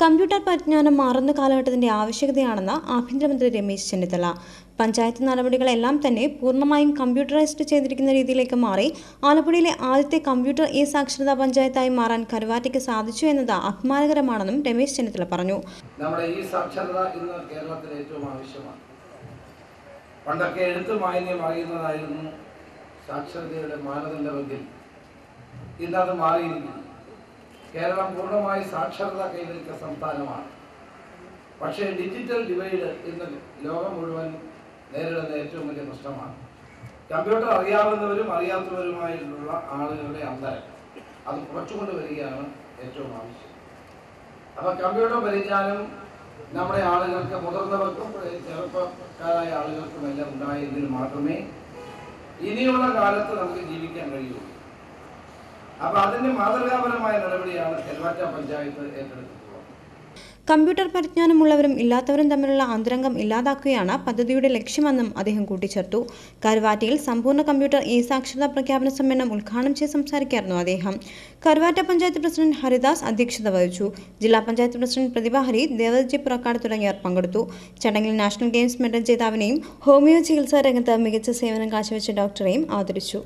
Computer പരിജ്ഞാനം മാറുന്ന കാലഘട്ടത്തിന്റെ ആവശ്യകതയാണെന്ന് ആഭ്യന്തരമന്ത്രി രമേശ് ചെന്നിത്തല. പഞ്ചായത്ത് നടപടികളെല്ലാം തന്നെ പൂർണ്ണമായും കമ്പ്യൂട്ടറൈസ്ഡ് ചെയ്തിരിക്കുന്ന രീതിയിലേക്ക് മാറി ആലപ്പുഴയിലെ ആദ്യത്തെ കമ്പ്യൂട്ടർ സാക്ഷരതാ പഞ്ചായത്തായി മാറാൻ കരുവാറ്റയ്ക്ക് സാധിച്ചു എന്നത് അഭിമാനകരമാണെന്നും രമേശ് ചെന്നിത്തല പറഞ്ഞു. നമ്മുടെ ഈ സാക്ഷരത ഇന്ന് കേരളത്തിൽ ഏറ്റവും ആവശ്യമാണ്. പണ്ടൊക്കെ എഴുത്തും വായനയും അറിയുന്നതായിരുന്നു സാക്ഷരതയുടെ മാനദണ്ഡമെങ്കിൽ ഇന്നത് മാറിയിരിക്കുന്നു. കേരളം പൂർണ്ണമായി സാക്ഷരത കൈവരിച്ച സംസ്ഥാനമാണ്. പക്ഷേ ഡിജിറ്റൽ ഡിവൈഡ് ഇന്ന് ലോകം മുഴുവൻ നേരിടുന്ന ഏറ്റവും വലിയ പ്രശ്നമാണ്. കമ്പ്യൂട്ടർ അറിയാവുന്നവരും അറിയാത്തവരുമായിട്ടുള്ള ആളുകളുടെ അന്തരം അത് കുറച്ചുകൊണ്ട് വരികയാണ് ഏറ്റവും ആവശ്യം. അപ്പോൾ കമ്പ്യൂട്ടർ പരിജ്ഞാനം നമ്മുടെ ആളുകൾക്ക്, മുതിർന്നവർക്കും ചെറുപ്പക്കാരായ ആളുകൾക്കും എല്ലാം ഉണ്ടായെങ്കിൽ മാത്രമേ ഇനിയുള്ള കാലത്ത് നമുക്ക് ജീവിക്കാൻ കഴിയുള്ളൂ. അപ്പോൾ അതിന്റെ മാതൃകാപരമായ നടപടിയാണ് കരുവാറ്റ പഞ്ചായത്ത് ഏറ്റെടുത്തിട്ടുള്ളത്. കമ്പ്യൂട്ടർ പരിജ്ഞാനമുള്ളവരും ഇല്ലാത്തവരും തമ്മിലുള്ള അന്തരംഗം ഇല്ലാതാക്കുകയാണ് പദ്ധതിയുടെ ലക്ഷ്യമെന്നും അദ്ദേഹം കൂട്ടിച്ചേർത്തു. കരുവാറ്റയിൽ സമ്പൂർണ്ണ കമ്പ്യൂട്ടർ സാക്ഷരതാ പ്രഖ്യാപന സമ്മേളനം ഉദ്ഘാടനം ചെയ്ത് സംസാരിക്കുകയായിരുന്നു അദ്ദേഹം. കരുവാറ്റ പഞ്ചായത്ത് പ്രസിഡന്റ് ഹരിദാസ് അധ്യക്ഷത വഹിച്ചു. ജില്ലാ പഞ്ചായത്ത് പ്രസിഡന്റ് പ്രതിഭ ഹരി, ദേവദജി പുറക്കാട് തുടങ്ങിയവർ പങ്കെടുത്തു. ചടങ്ങിൽ നാഷണൽ ഗെയിംസ് മെഡൽ ജേതാവിനെയും ഹോമിയോ ചികിത്സാ രംഗത്ത് മികച്ച സേവനം കാഴ്ചവെച്ച ഡോക്ടറെയും ആദരിച്ചു.